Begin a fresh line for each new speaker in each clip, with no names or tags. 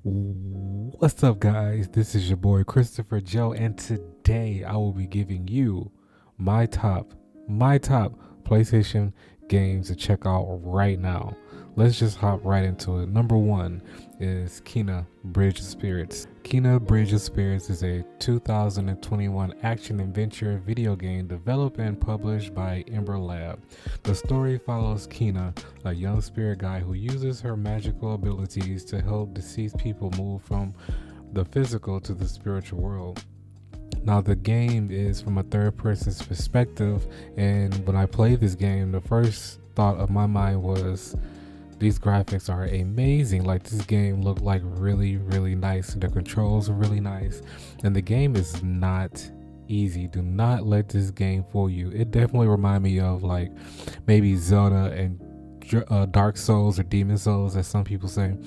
What's up, guys? This is your boy Christopher Joe, and today I will be giving you my top, my top PlayStation games to check out right now. Let's just hop right into it. Number one is Kena Bridge of Spirits. Kena Bridge of Spirits is a 2021 action adventure video game developed and published by Ember Lab. The story follows Kena, a young spirit guide who uses her magical abilities to help deceased people move from the physical to the spiritual world. Now, the game is from a third person's perspective, and when I played this game, the first thought of my mind was these graphics are amazing. Like, this game looked like really nice. The controls are really nice, and the game is not easy. Do not let this game fool you. It definitely reminded me of like maybe Zelda and Dark Souls or Demon Souls, as some people say.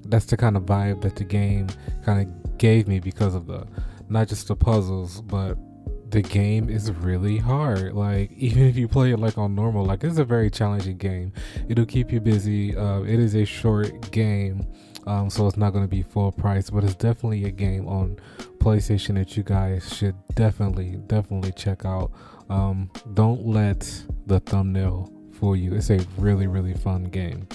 That's the kind of vibe that the game kind of gave me because of the not just the puzzles, but the game is really hard. Like, even if you play it like on normal, like, it's a very challenging game. It'll keep you busy. It is a short game, so it's not going to be full price, but it's definitely a game on PlayStation that you guys should definitely check out. Don't let the thumbnail fool you. It's a really fun game.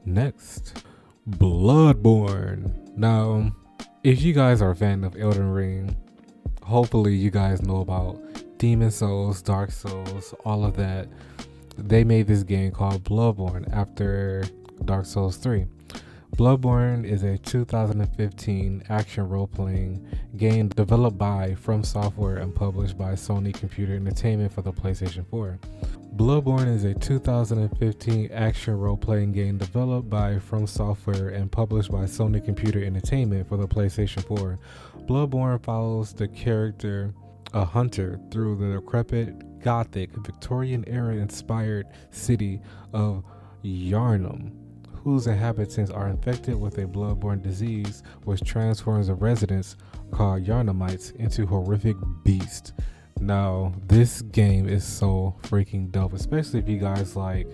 Next, Bloodbourne. Now, if you guys are a fan of Elden Ring, hopefully you guys know about Demon Souls, Dark Souls, all of that. They made this game called Bloodbourne after Dark Souls 3. Bloodbourne is a 2015 action role-playing game developed by From Software and published by Sony Computer Entertainment for the PlayStation 4. Bloodbourne is a 2015 action role-playing game developed by From Software and published by Sony Computer Entertainment for the PlayStation 4. Bloodbourne follows the character, a hunter, through the decrepit, gothic, Victorian-era inspired city of Yarnum, whose inhabitants are infected with a bloodborne disease which transforms the residents, called Yarnumites, into horrific beasts. Now, this game is so freaking dope, especially if you guys like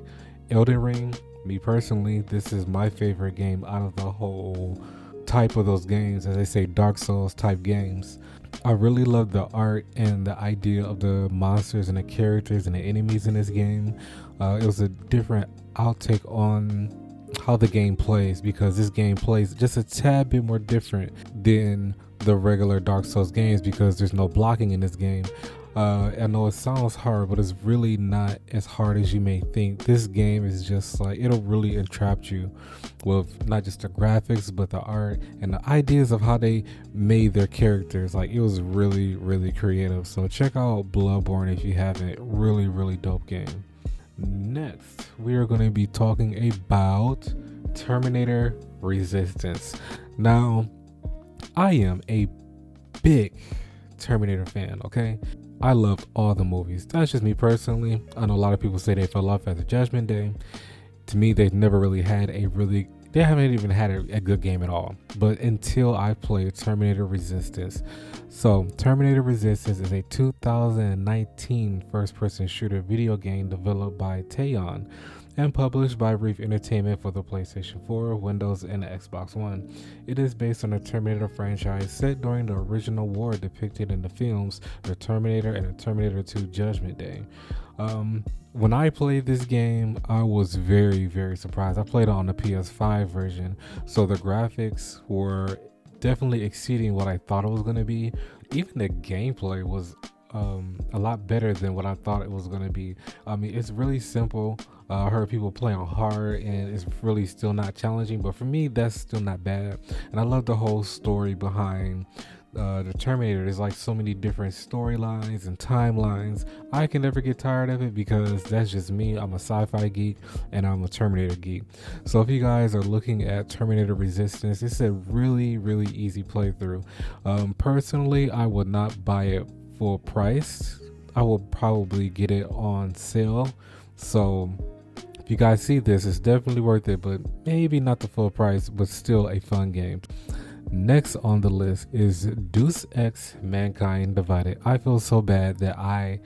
Elden Ring. Me personally, this is my favorite game out of the whole type of those games, as they say, Dark Souls type games. I really love the art and the idea of the monsters and the characters and the enemies in this game. It was a different outtake on how the game plays, because this game plays just a tad bit more different than the regular Dark Souls games, because there's no blocking in this game. I know it sounds hard, but it's really not as hard as you may think. This game is just like, it'll really entrap you with not just the graphics, but the art and the ideas of how they made their characters. Like, it was really creative. So check out Bloodborne if you haven't. Really dope game. Next, we are going to be talking about Terminator Resistance. Now, I am a big Terminator fan, okay? I loved all the movies. That's just me personally. I know a lot of people say they fell off after Judgment Day. To me, they haven't even had a good game at all. But until I played Terminator Resistance. So, Terminator Resistance is a 2019 first-person shooter video game developed by Teon and published by Reef Entertainment for the PlayStation 4, Windows, and the Xbox One. It is based on the Terminator franchise set during the original war depicted in the films The Terminator and The Terminator 2 Judgment Day. When I played this game, I was very surprised. I played it on the PS5 version, so the graphics were definitely exceeding what I thought it was going to be. Even the gameplay was a lot better than what I thought it was going to be. I mean, it's really simple. I heard people play on hard and it's really still not challenging, but for me, that's still not bad. And I love the whole story behind the Terminator. There's like so many different storylines and timelines. I can never get tired of it, because that's just me. I'm a sci-fi geek and I'm a Terminator geek. So if you guys are looking at Terminator Resistance, it's a really easy playthrough. Personally, I would not buy it full price. I will probably get it on sale. So if you guys see this, it's definitely worth it, but maybe not the full price, but still a fun game. Next on the list is Deus Ex Mankind Divided. I feel so bad that I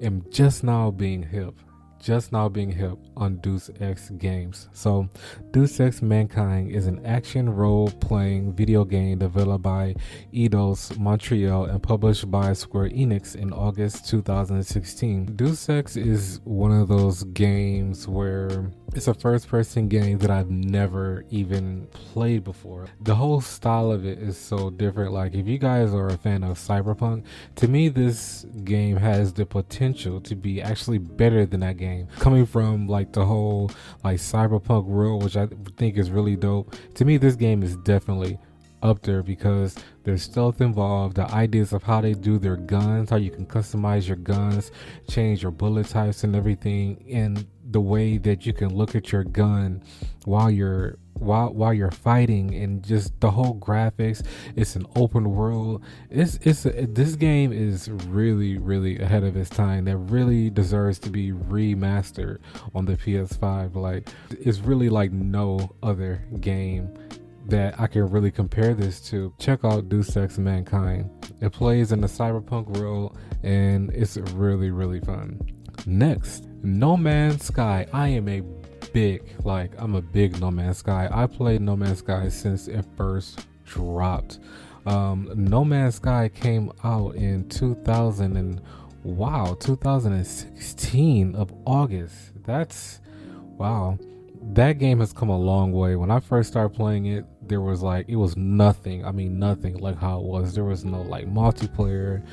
am just now being hip just now being hip on Deus Ex Games. So, Deus Ex Mankind is an action role-playing video game developed by Eidos Montreal and published by Square Enix in August 2016. Deus Ex is one of those games where it's a first-person game that I've never even played before. The whole style of it is so different. Like, if you guys are a fan of Cyberpunk, to me this game has the potential to be actually better than that game. Coming from like the whole like Cyberpunk world, which I think is really dope, to me this game is definitely up there because there's stealth involved, the ideas of how they do their guns, how you can customize your guns, change your bullet types and everything, and the way that you can look at your gun while you're fighting, and just the whole graphics. It's an open world. This game is really ahead of its time. That really deserves to be remastered on the PS5. Like, it's really like no other game that I can really compare this to. Check out Deus Ex Mankind. It plays in the cyberpunk world and it's really fun. Next, No Man's Sky. I'm a big No Man's Sky. I played No Man's Sky since it first dropped. No Man's Sky came out in 2016 of August. That's wow. That game has come a long way. When I first started playing it, it was nothing. I mean, nothing like how it was. There was no like multiplayer.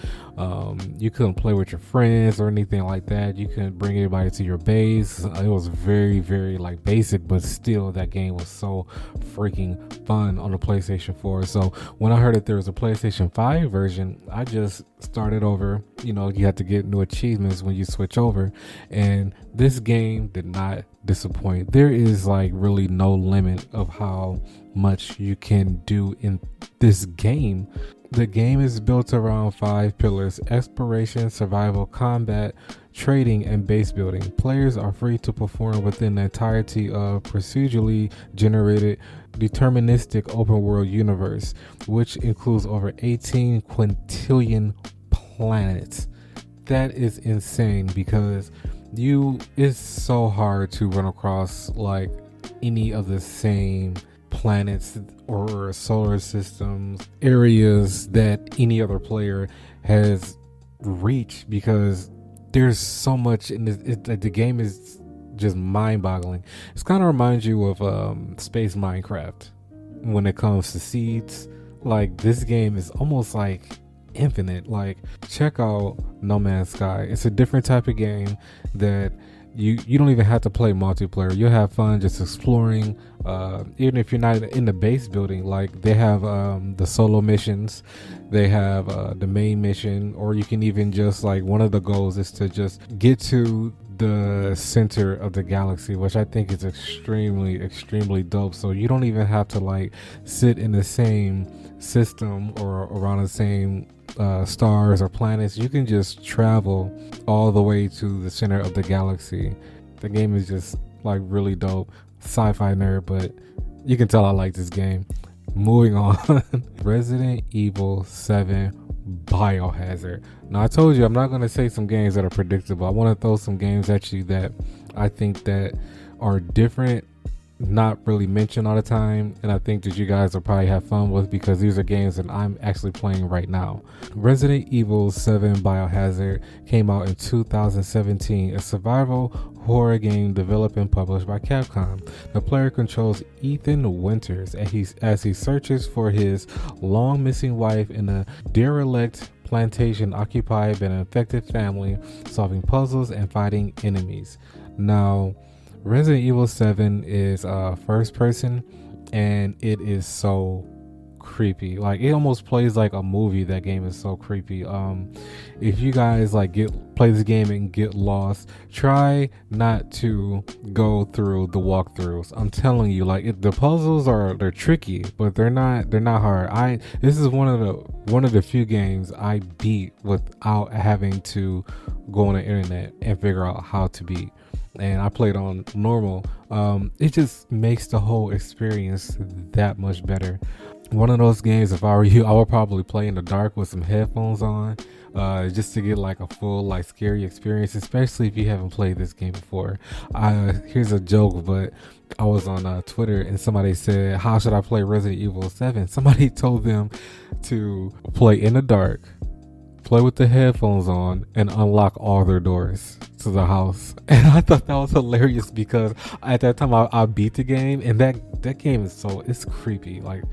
You couldn't play with your friends or anything like that. You couldn't bring anybody to your base. It was very like basic, but still that game was so freaking fun on the PlayStation 4. So when I heard that there was a PlayStation 5 version, I just started over. You know, you have to get new achievements when you switch over, and this game did not disappoint. There is like really no limit of how much you can do in this game. The game is built around 5 pillars: exploration, survival, combat, trading, and base building. Players are free to perform within the entirety of procedurally generated deterministic open world universe, which includes over 18 quintillion planets. That is insane, because it's so hard to run across like any of the same planets or solar systems areas that any other player has reached, because there's so much in this. The game is just mind-boggling. It's kind of reminds you of space Minecraft when it comes to seeds. Like, this game is almost like infinite. Like, check out No Man's Sky. It's a different type of game that you don't even have to play multiplayer. You'll have fun just exploring, even if you're not in the base building. Like, they have the solo missions, they have the main mission, or you can even just like, one of the goals is to just get to the center of the galaxy, which I think is extremely dope. So you don't even have to like sit in the same system or around the same stars or planets. You can just travel all the way to the center of the galaxy. The game is just like really dope. Sci-fi nerd, but you can tell I like this game. Moving on. Resident Evil 7 Biohazard. Now, I told you I'm not going to say some games that are predictable. I want to throw some games at you that I think that are different, not really mentioned all the time, and I think that you guys will probably have fun with, because these are games that I'm actually playing right now. Resident Evil 7 Biohazard came out in 2017, a survival horror game developed and published by Capcom. The player controls Ethan Winters as he searches for his long missing wife in a derelict plantation occupied by an infected family, solving puzzles and fighting enemies. Now, Resident Evil 7 is first person, and it is so creepy. Like, it almost plays like a movie. That game is so creepy. If you guys like play this game and get lost, try not to go through the walkthroughs. I'm telling you, like, the puzzles they're tricky, but they're not hard. This is one of the few games I beat without having to go on the internet and figure out how to beat. And I played on normal. It just makes the whole experience that much better. One of those games, if I were you, I would probably play in the dark with some headphones on, just to get like a full like scary experience, especially if you haven't played this game before. Here's a joke, but I was on Twitter and somebody said, how should I play Resident Evil 7? Somebody told them to play in the dark, play with the headphones on, and unlock all their doors to the house. And I thought that was hilarious because at that time I beat the game, and that game is it's creepy. Like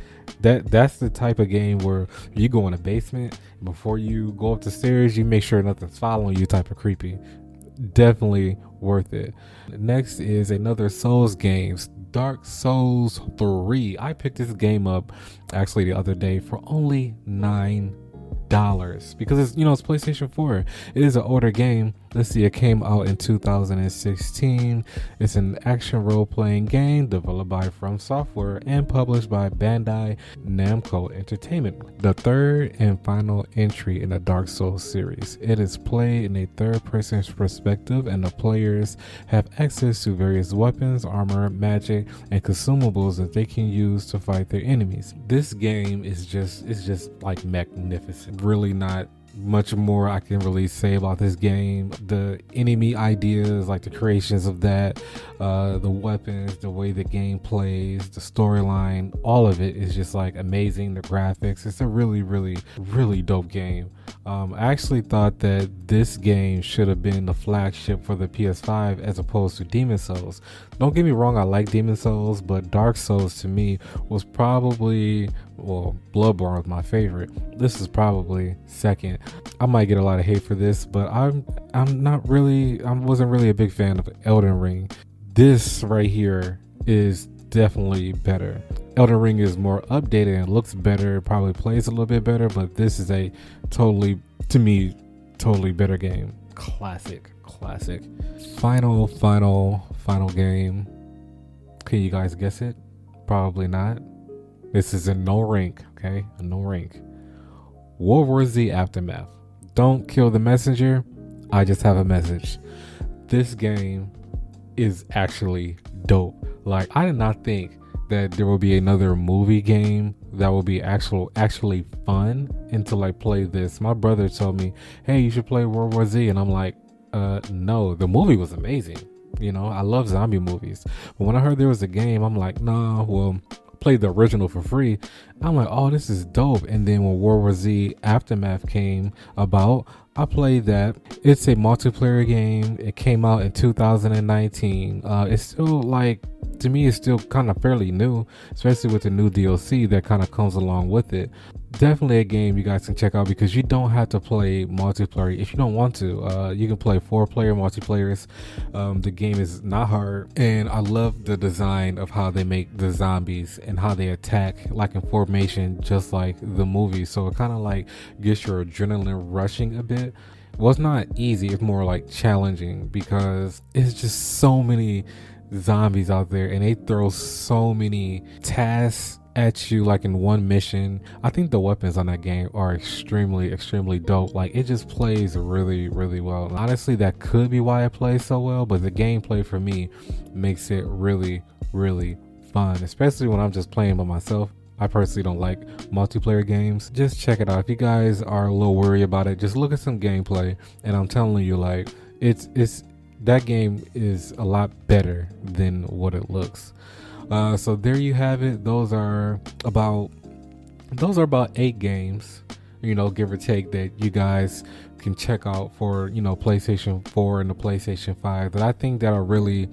that's the type of game where you go in a basement, before you go up the stairs you make sure nothing's following you, type of creepy. Definitely worth it. Next is another Souls games, Dark Souls 3. I picked this game up actually the other day for only $9 because it's it's PlayStation 4. It is an older game. Let's see, it came out in 2016. It's an action role-playing game developed by From Software and published by Bandai Namco Entertainment, the third and final entry in the Dark Souls series. It is played in a third-person perspective, and the players have access to various weapons, armor, magic, and consumables that they can use to fight their enemies. This game is just like magnificent. Really not much more I can really say about this game. The enemy ideas, like the creations of that, the weapons, the way the game plays, the storyline, all of it is just like amazing. The graphics, it's a really dope game. I actually thought that this game should have been the flagship for the PS5 as opposed to Demon Souls. Don't get me wrong, I like Demon Souls, but Dark Souls to me was probably, well, Bloodbourne was my favorite. This is probably second. I might get a lot of hate for this, but I wasn't really a big fan of Elden Ring. This right here is definitely better. Elden Ring is more updated and looks better, probably plays a little bit better, but this is a totally better game. Classic. Final game. Can you guys guess it? Probably not. This is in no rank, okay? No rank. World War Z Aftermath. Don't kill the messenger. I just have a message. This game is actually dope. Like, I did not think that there will be another movie game that will be actually fun until I play this. My brother told me, hey, you should play World War Z, and I'm like, no, the movie was amazing. I love zombie movies, but when I heard there was a game, I'm like, nah, well, played the original for free. I'm like, oh, this is dope. And then when World War Z Aftermath came about, I played that. It's a multiplayer game. It came out in 2019. It's still, like, to me, it's still kind of fairly new, especially with the new DLC that kind of comes along with it. Definitely a game you guys can check out because you don't have to play multiplayer if you don't want to. You can play 4-player multiplayers. The game is not hard, and I love the design of how they make the zombies and how they attack like in formation, just like the movie. So it kind of like gets your adrenaline rushing a bit. Well, it's not easy, it's more like challenging because it's just so many zombies out there and they throw so many tasks at you like in one mission. I think the weapons on that game are extremely dope. Like, it just plays really well. And honestly, that could be why it plays so well, but the gameplay for me makes it really fun, especially when I'm just playing by myself. I personally don't like multiplayer games. Just check it out. If you guys are a little worried about it, just look at some gameplay, and I'm telling you, like, it's that game is a lot better than what it looks. So there you have it. Those are about 8 games, give or take, that you guys can check out for PlayStation 4 and the PlayStation 5 that I think that'll really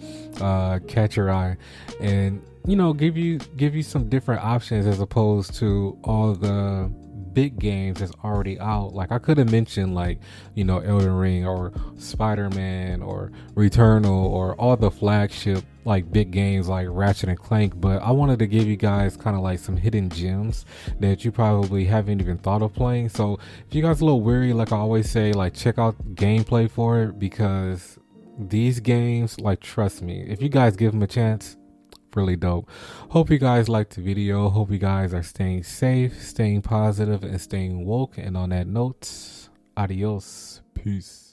catch your eye and give you some different options as opposed to all the big games that's already out. Like, I could have mentioned like Elden Ring or Spider-Man or Returnal or all the flagship like big games like Ratchet and Clank, but I wanted to give you guys kind of like some hidden gems that you probably haven't even thought of playing. So if you guys are a little weary, like I always say, like, check out gameplay for it, because these games, like, trust me, if you guys give them a chance, really dope. Hope you guys liked the video. Hope you guys are staying safe, staying positive, and staying woke. And on that note, adios. Peace.